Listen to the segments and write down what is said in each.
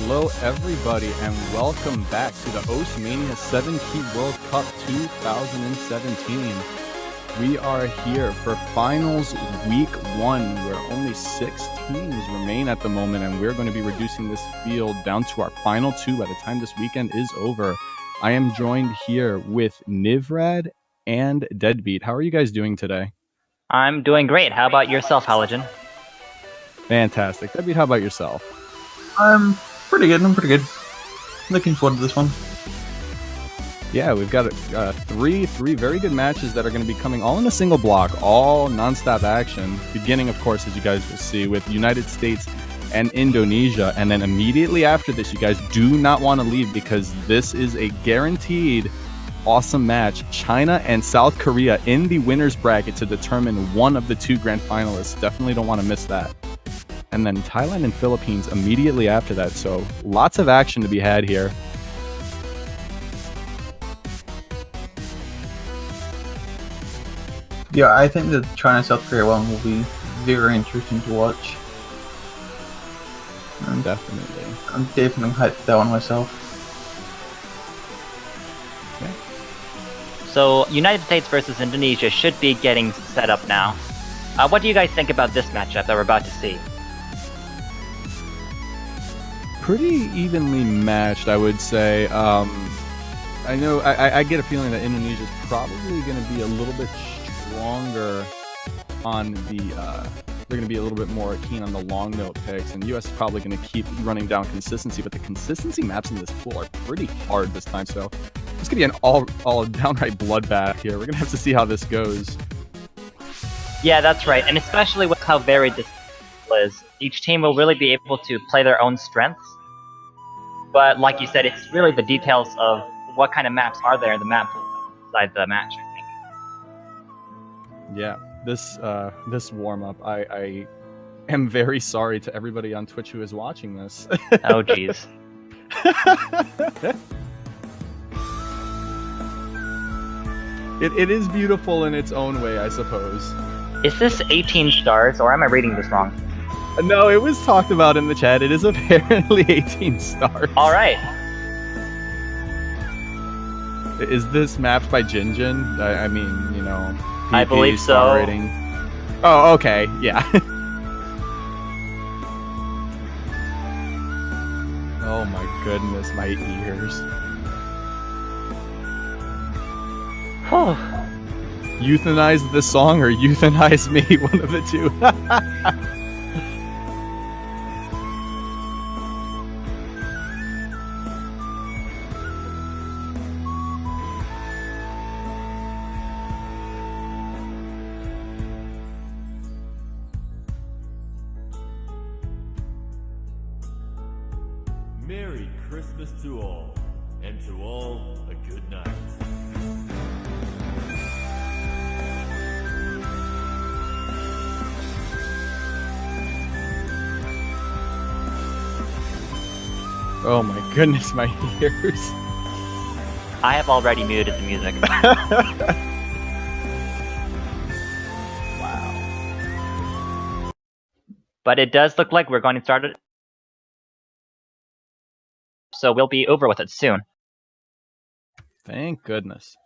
Hello everybody and welcome back to the Mania 7 Key World Cup 2017. We are here for finals week 1 where only 6 teams remain at the moment, and we're going to be reducing this field down to our final 2 by the time this weekend is over. I am joined here with Nivrad and Deadbeat. How are you guys doing today? I'm doing great. How about yourself, Halogen? Fantastic. Deadbeat, how about yourself? I'm pretty good. Looking forward to this one. Yeah, we've got three very good matches that are going to be coming all in a single block, all non-stop action. Beginning, of course, as you guys will see, with United States and Indonesia. And then immediately after this, you guys do not want to leave because this is a guaranteed awesome match. China and South Korea in the winner's bracket to determine one of the 2 grand finalists. Definitely don't want to miss that. And then Thailand and Philippines immediately after that. So lots of action to be had here. Yeah, I think the China-South Korea one will be very interesting to watch. Definitely. I'm definitely hyped for that one myself. Okay. So, United States versus Indonesia should be getting set up now. What do you guys think about this matchup that we're about to see? Pretty evenly matched, I would say. I know I get a feeling that Indonesia is probably going to be a little bit stronger on the. They're going to be a little bit more keen on the long note picks, and US is probably going to keep running down consistency. But the consistency maps in this pool are pretty hard this time, so it's going to be an all downright bloodbath here. We're going to have to see how this goes. Yeah, that's right, and especially with how varied this is, each team will really be able to play their own strengths. But like you said, it's really the details of what kind of maps are there in the map inside the match. Yeah, this warm up, I am very sorry to everybody on Twitch who is watching this. Oh, jeez. It is beautiful in its own way, I suppose. Is this 18 stars, or am I reading this wrong? No, it was talked about in the chat. It is apparently 18 stars. Alright. Is this mapped by Jinjin? I mean, you know, PP, I believe so. star rating. Oh, okay, yeah. Oh my goodness, my ears. Oh. Euthanize this song or euthanize me, one of the two. Merry Christmas to all, and to all a good night. Oh my goodness, my ears. I have already muted the music. Wow. But it does look like we're going to start it. So we'll be over with it soon. Thank goodness.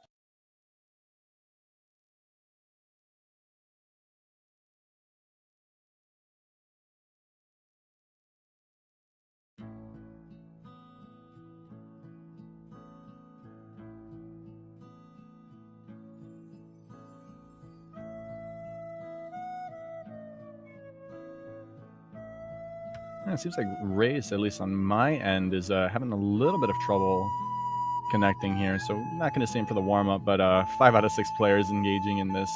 Yeah, it seems like Race, at least on my end, is having a little bit of trouble connecting here. So I'm not going to say him for the warm-up, but 5 out of 6 players engaging in this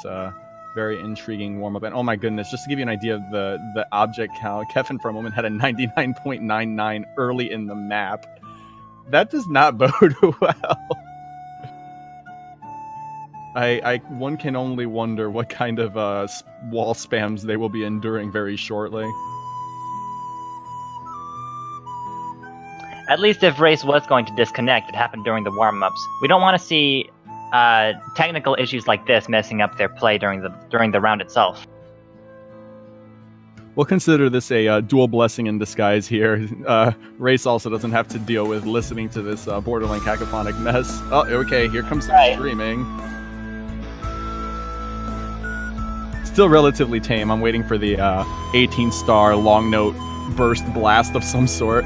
very intriguing warm-up. And oh my goodness, just to give you an idea of the object count, Kevin for a moment had a 99.99 early in the map. That does not bode well. One can only wonder what kind of wall spams they will be enduring very shortly. At least if Race was going to disconnect, it happened during the warm-ups. We don't want to see technical issues like this messing up their play during the round itself. We'll consider this a dual blessing in disguise here. Race also doesn't have to deal with listening to this borderline cacophonic mess. Oh, okay, here comes some streaming. Still relatively tame. I'm waiting for the 18-star long note burst blast of some sort.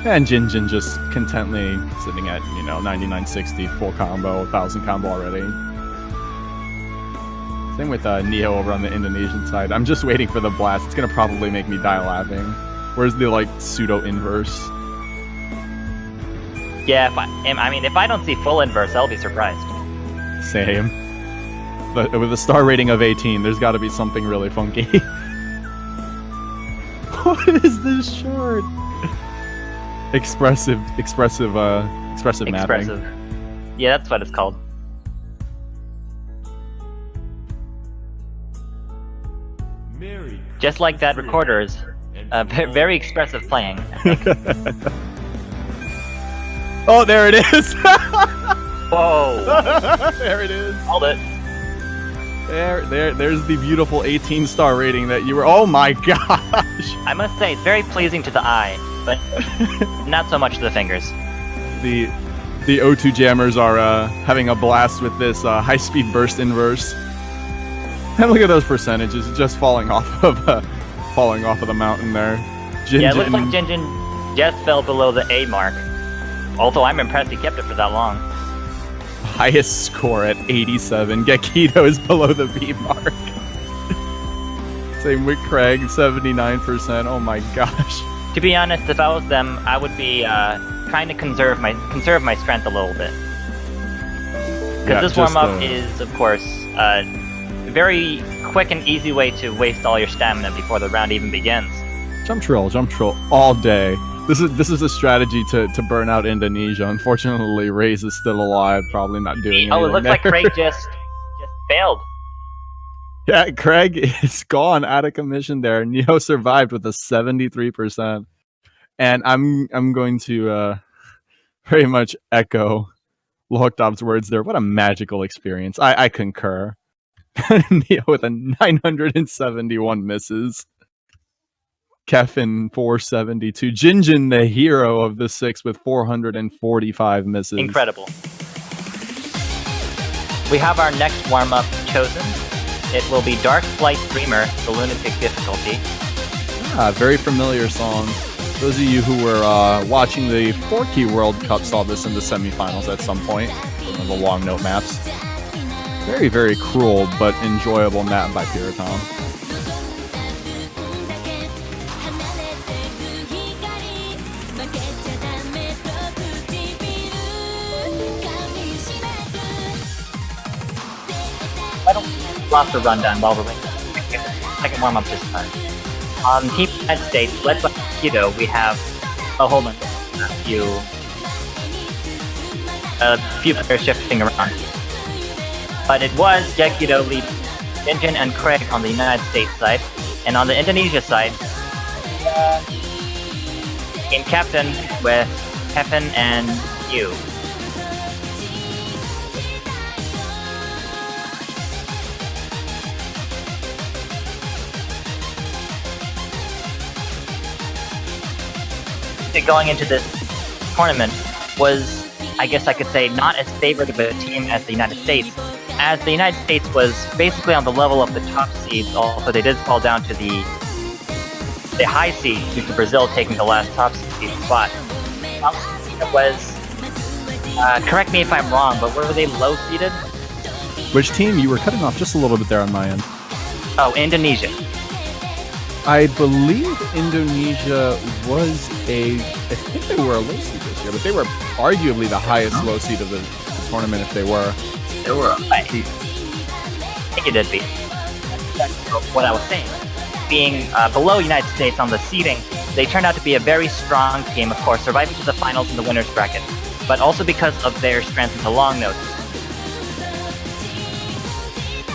And Jinjin just contently sitting at, 9960 full combo, 1000 combo already. Same with Neo over on the Indonesian side. I'm just waiting for the blast. It's gonna probably make me die laughing. Where's the pseudo inverse? Yeah, if I don't see full inverse, I'll be surprised. Same. But with a star rating of 18, there's got to be something really funky. What is this short? Expressive mapping. Yeah, that's what it's called. Just like that recorder's very expressive playing, I think. Oh, there it is! Whoa! There it is. Hold it. There's the beautiful 18-star rating that you were. Oh my gosh! I must say, it's very pleasing to the eye, but not so much to the fingers. The O2 jammers are having a blast with this high-speed burst inverse. And look at those percentages, just falling off of the mountain there. Yeah, it looks like Jinjin just fell below the A mark. Although I'm impressed he kept it for that long. Highest score at 87. Gekido is below the B mark. Same with Craig, 79%. Oh my gosh. To be honest, if I was them, I would be trying to conserve my strength a little bit. Because this warm-up is, of course, a very quick and easy way to waste all your stamina before the round even begins. Jump troll all day. This is a strategy to burn out Indonesia. Unfortunately, Raze is still alive, probably not doing anything. Oh, it looks like Craig just failed. Yeah, Craig is gone, out of commission there. Neo survived with a 73%. And I'm going to very much echo Lohdob's words there. What a magical experience. I concur. Neo with a 971 misses. Kefin 472. Jinjin, the hero of the 6, with 445 misses. Incredible. We have our next warm-up chosen. It will be Dark Flight Dreamer, the Lunatic difficulty. Very familiar song. Those of you who were watching the Forky World Cup saw this in the semifinals at some point. One of the long note maps. Very, very cruel but enjoyable map by Piratom. I don't lost a rundown while we're waiting. Second warm-up this time. On Team United States, led by Kido, we have a whole bunch of a few players shifting around. But it was Gekido leading Jinjin and Craig on the United States side, and on the Indonesia side, in captain with Kevin and Yu. Going into this tournament was, I guess I could say, not as favored of a team as the United States, as the United States was basically on the level of the top seeds, although they did fall down to the high seed due to Brazil taking the last top seed spot. It was, correct me if I'm wrong, but were they low seeded? Which team? You were cutting off just a little bit there on my end. Oh, Indonesia. I believe Indonesia was I think they were a low seed this year, but they were arguably the highest low seed of the tournament if they were. They were I think it did be. That's what I was saying. Being below United States on the seeding, they turned out to be a very strong team, of course, surviving to the finals in the winner's bracket, but also because of their strength into long notes.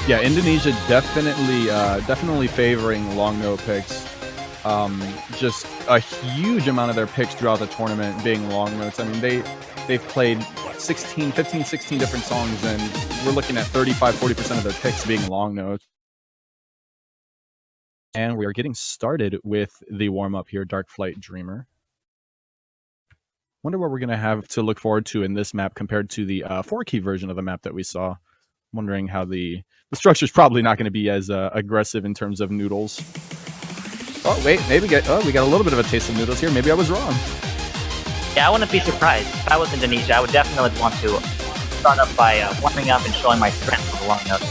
Yeah, Indonesia definitely favoring long note picks. Just a huge amount of their picks throughout the tournament being long notes. I mean, they've played 15, 16 different songs, and we're looking at 35-40% of their picks being long notes. And we are getting started with the warm-up here, Dark Flight Dreamer. Wonder what we're going to have to look forward to in this map compared to the 4-key version of the map that we saw. Wondering how the structure is probably not going to be as aggressive in terms of noodles. Oh, wait, maybe we got a little bit of a taste of noodles here. Maybe I was wrong. Yeah, I wouldn't be surprised. If I was Indonesia, I would definitely want to start up by warming up and showing my strength with a long note.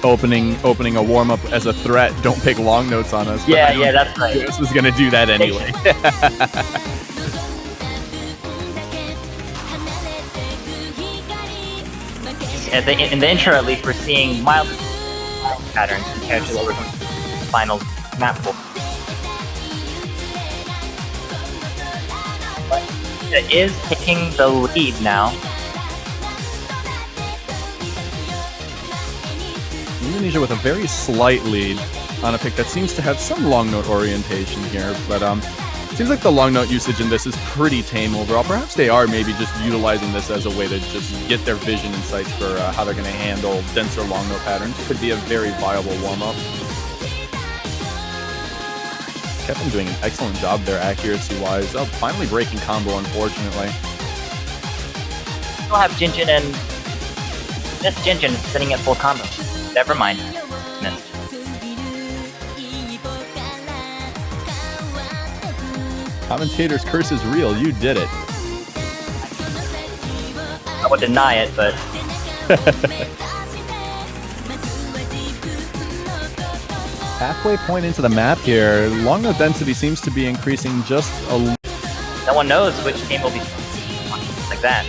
Opening a warm-up as a threat. Don't pick long notes on us. Yeah, that's right. This was going to do that anyway. In the intro, at least, we're seeing mild patterns compared to what we're going to see in the final map pool. But it is taking the lead now. Indonesia with a very slight lead on a pick that seems to have some long note orientation here, but seems like the long note usage in this is pretty tame overall. Perhaps they are maybe just utilizing this as a way to just get their vision insights for how they're going to handle denser long note patterns. Could be a very viable warm-up. Kevin doing an excellent job there accuracy-wise. Oh, finally breaking combo, unfortunately. We'll have Jinjin, and this Jinjin is sitting at full combo. Never mind. Missed. Commentator's curse is real. You did it. I would deny it, but... Halfway point into the map here. Long note density seems to be increasing just a little. No one knows which game will be like that.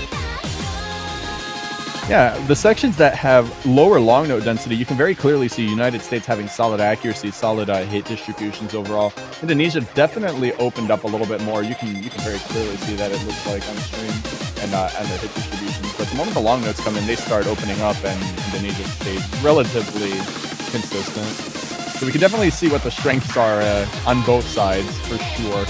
Yeah, the sections that have lower long note density, you can very clearly see United States having solid accuracy, solid hit distributions overall. Indonesia definitely opened up a little bit more. You can very clearly see that, it looks like, on stream, and their hit distributions. But the moment the long notes come in, they start opening up, and Indonesia stays relatively consistent. So we can definitely see what the strengths are on both sides, for sure.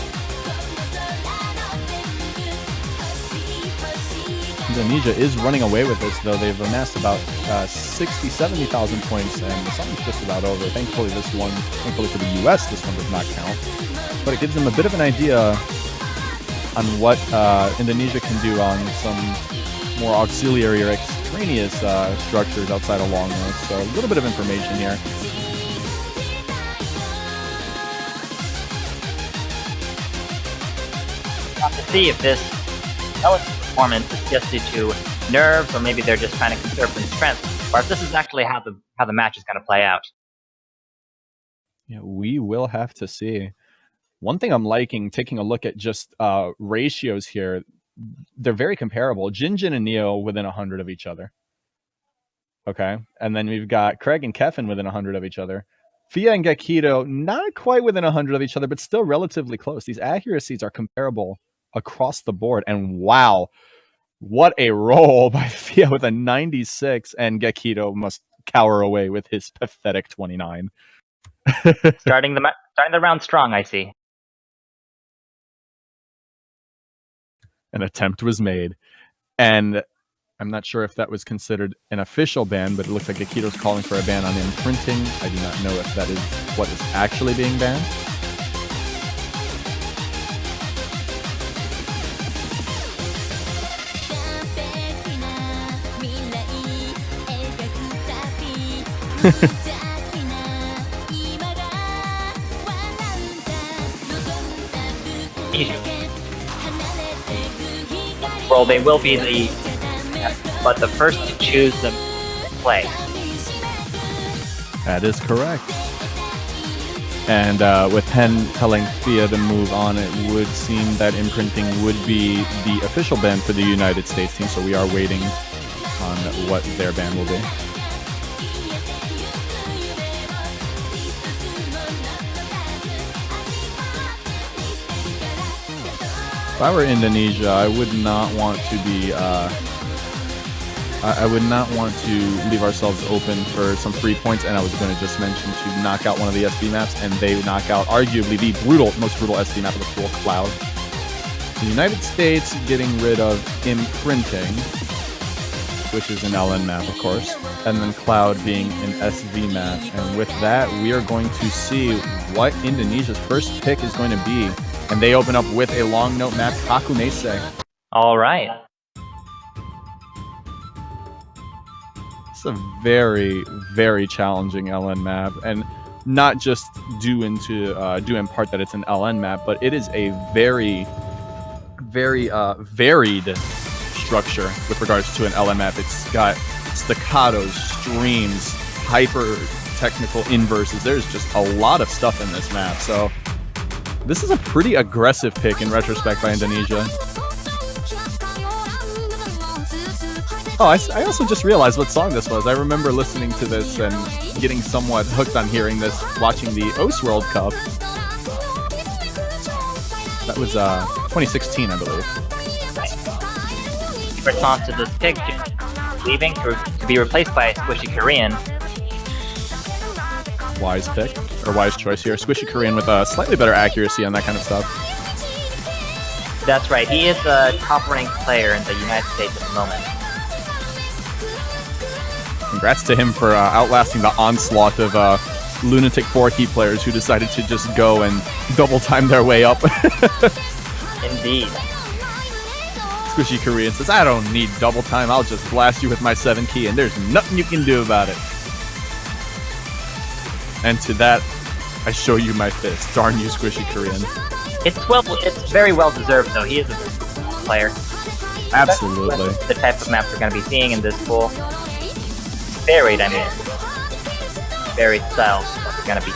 Indonesia is running away with this, though. They've amassed about 70,000 points, and the song's just about over. Thankfully for the US, this one does not count. But it gives them a bit of an idea on what Indonesia can do on some more auxiliary or extraneous structures outside of long notes. So a little bit of information here. To see if this performance is just due to nerves, or maybe they're just trying to conserve some strength, or if this is actually how the match is going to play out. Yeah, we will have to see. One thing I'm liking, taking a look at just ratios here, they're very comparable. Jinjin and Neo within 100 of each other. Okay, and then we've got Craig and Keffin within 100 of each other. Fia and Gekido not quite within 100 of each other, but still relatively close. These accuracies are comparable across the board, and wow, what a roll by Fia with a 96, and Gekido must cower away with his pathetic 29. starting the round strong, I see. An attempt was made, and I'm not sure if that was considered an official ban, but it looks like Gekido's calling for a ban on imprinting. I do not know if that is what is actually being banned. Well, they will be but the first to choose the play. That is correct. And with Hen telling Fia to move on, it would seem that imprinting would be the official ban for the United States team, so we are waiting on what their ban will be. If I were Indonesia, I would not want to be I would not want to leave ourselves open for some free points, and I was going to just mention to knock out one of the SD maps, and they knock out arguably the most brutal SD map of the full Cloud. The United States getting rid of imprinting, which is an LN map, of course, and then Cloud being an SV map. And with that, we are going to see what Indonesia's first pick is going to be. And they open up with a long note map, Kakumese. All right. It's a very, very challenging LN map, and not just due in part that it's an LN map, but it is a very, very varied structure with regards to an LN map. It's got staccatos, streams, hyper technical inverses. There's just a lot of stuff in this map. So this is a pretty aggressive pick in retrospect by Indonesia. Oh, I also just realized what song this was. I remember listening to this and getting somewhat hooked on hearing this, watching the OS World Cup. That was 2016, I believe. In response to this pick, leaving to be replaced by a Squishy Korean. Wise pick, or wise choice here. Squishy Korean with a slightly better accuracy on that kind of stuff. That's right, he is a top-ranked player in the United States at the moment. Congrats to him for outlasting the onslaught of lunatic 4-key players who decided to just go and double time their way up. Indeed. Squishy Korean says, I don't need double time, I'll just blast you with my 7-key and there's nothing you can do about it. And to that, I show you my fist. Darn you, Squishy Korean. It's very well deserved though, he is a very good player. Absolutely. The type of maps we're going to be seeing in this pool. Varied, I mean. Varied styles we're going to be.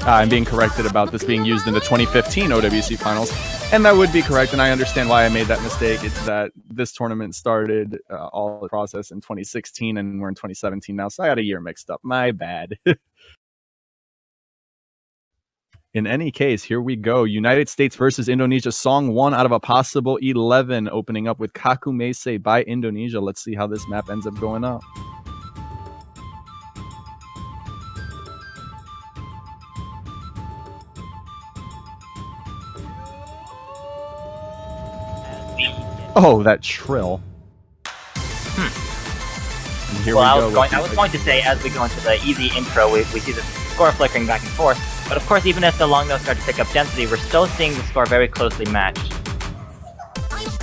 I'm being corrected about this being used in the 2015 OWC Finals, and that would be correct, and I understand why I made that mistake. It's that this tournament started all the process in 2016, and we're in 2017 now, so I got a year mixed up. My bad. In any case, here we go. United States versus Indonesia. Song 1 out of a possible 11, opening up with Kakumese by Indonesia. Let's see how this map ends up going up. Oh, that trill. Here well, we go. I was going to say, as we go into the easy intro, we see the score flickering back and forth. But of course, even as the long notes start to pick up density, we're still seeing the score very closely matched.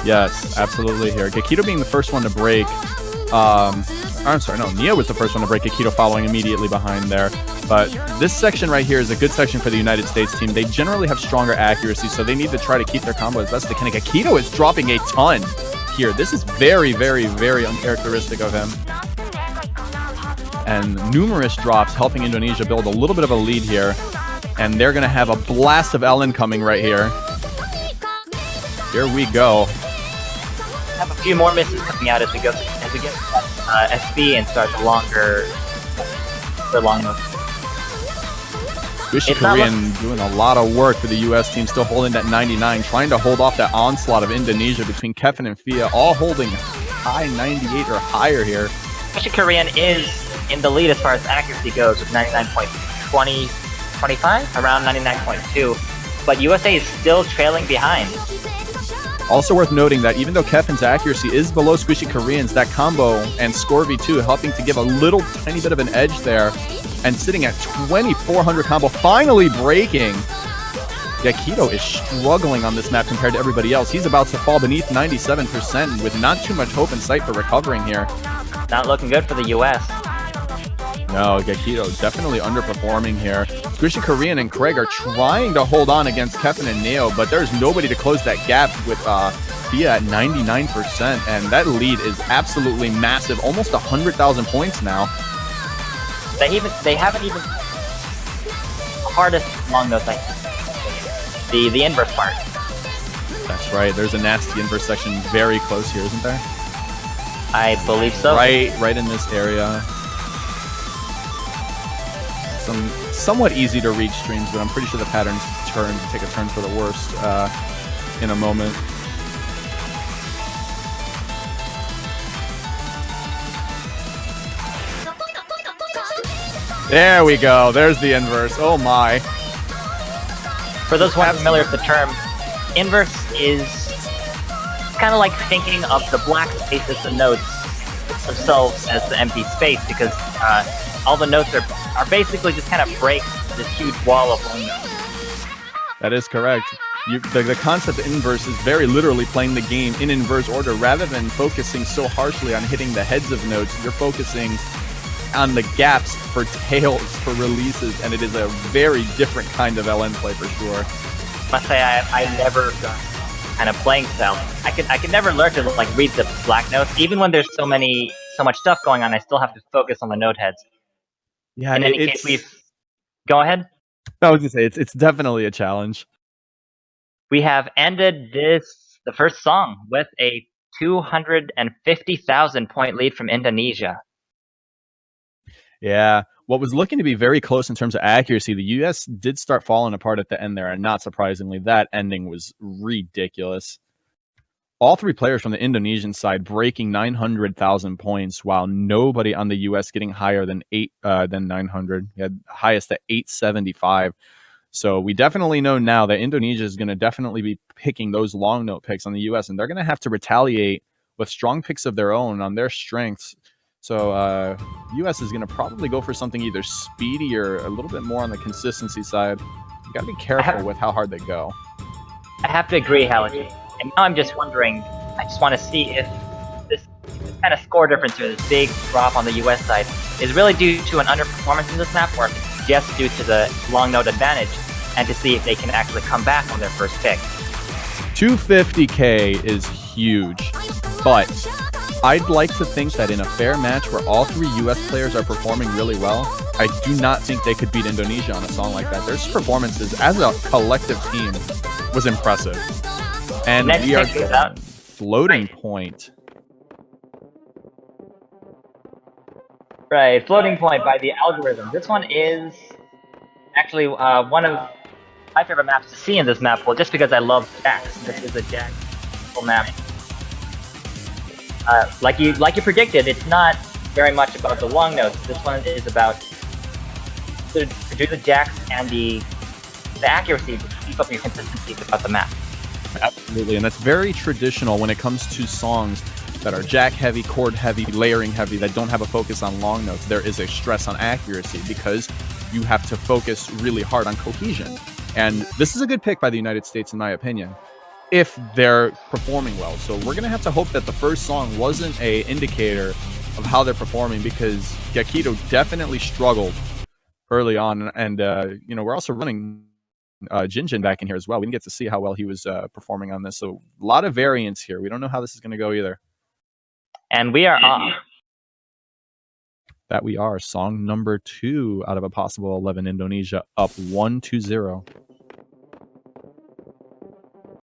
Yes, absolutely here. Gekito being the first one to break. I'm sorry, no, Nia was the first one to break. Gekito following immediately behind there. But this section right here is a good section for the United States team. They generally have stronger accuracy, so they need to try to keep their combo as best they can. Gekito is dropping a ton here. This is very, very, very uncharacteristic of him. And numerous drops helping Indonesia build a little bit of a lead here. And they're going to have a blast of Ellen coming right here. Here we go. Have a few more misses coming out as we get SB and start the longer notes. Squishy Korean doing a lot of work for the U.S. team, still holding that 99, trying to hold off that onslaught of Indonesia between Kevin and Fia, all holding high 98 or higher here. Squishy Korean is in the lead as far as accuracy goes with 99.25, around 99.2, but USA is still trailing behind. Also worth noting that even though Kevin's accuracy is below Squishy Korean's, that combo and Score V2 helping to give a little tiny bit of an edge there, and sitting at 2400 combo, finally breaking. Gekito is struggling on this map compared to everybody else. He's about to fall beneath 97% with not too much hope in sight for recovering here. Not looking good for the US. No, Gekito definitely underperforming here. Squishy Korean and Craig are trying to hold on against Kevin and Neo, but there's nobody to close that gap with Fia at 99%, and that lead is absolutely massive, almost 100,000 points now. They haven't even hardest long notes, like the inverse part. That's right. There's a nasty inverse section very close here, isn't there? I believe so. Right in this area. Some somewhat easy to reach streams, but I'm pretty sure the pattern's take a turn for the worst in a moment. There we go. There's the inverse. Oh my. For those who aren't familiar with the term, inverse is kind of like thinking of the black space as the notes themselves as the empty space, because all the notes are basically just kind of break this huge wall of long notes. That is correct. The concept of inverse is very literally playing the game in inverse order. Rather than focusing so harshly on hitting the heads of notes, you're focusing on the gaps for tails, for releases, and it is a very different kind of LN play for sure. Must say I never got kind of playing style. I could never learn to like read the black notes. Even when there's so much stuff going on, I still have to focus on the note heads. Yeah, in any case, go ahead. I was gonna say it's definitely a challenge. We have ended the first song with a 250,000 point lead from Indonesia. Yeah, what was looking to be very close in terms of accuracy, the US did start falling apart at the end there, and not surprisingly, that ending was ridiculous. All three players from the Indonesian side breaking 900,000 points, while nobody on the US getting higher than 900. We had highest at 875. So we definitely know now that Indonesia is going to definitely be picking those long note picks on the US, and they're going to have to retaliate with strong picks of their own on their strengths. So US is going to probably go for something either speedy or a little bit more on the consistency side. You got to be careful with how hard they go. I have to agree, Howard. And now I'm just wondering, I just want to see if this kind of score difference here, this big drop on the US side, is really due to an underperformance in this map, or if it's just due to the long note advantage, and to see if they can actually come back on their first pick. 250k is huge, but I'd like to think that in a fair match where all three US players are performing really well, I do not think they could beat Indonesia on a song like that. Their performances as a collective team was impressive. And we are floating point. Right, floating point by the algorithm. This one is actually one of my favorite maps to see in this map pool, just because I love jacks. This is a jack map. Like you predicted, it's not very much about the long notes. This one is about to do the jacks and the accuracy to keep up your consistency throughout the map. Absolutely, and that's very traditional when it comes to songs that are jack heavy, chord heavy, layering heavy, that don't have a focus on long notes. There is a stress on accuracy because you have to focus really hard on cohesion. And this is a good pick by the United States, in my opinion, if they're performing well. So we're going to have to hope that the first song wasn't an indicator of how they're performing, because Yakido definitely struggled early on. And, we're also running Jinjin back in here as well. We didn't get to see how well he was performing on this. So a lot of variance here. We don't know how this is going to go either. And we are off. That we are. Song number 2 out of a possible 11, Indonesia up 1-0.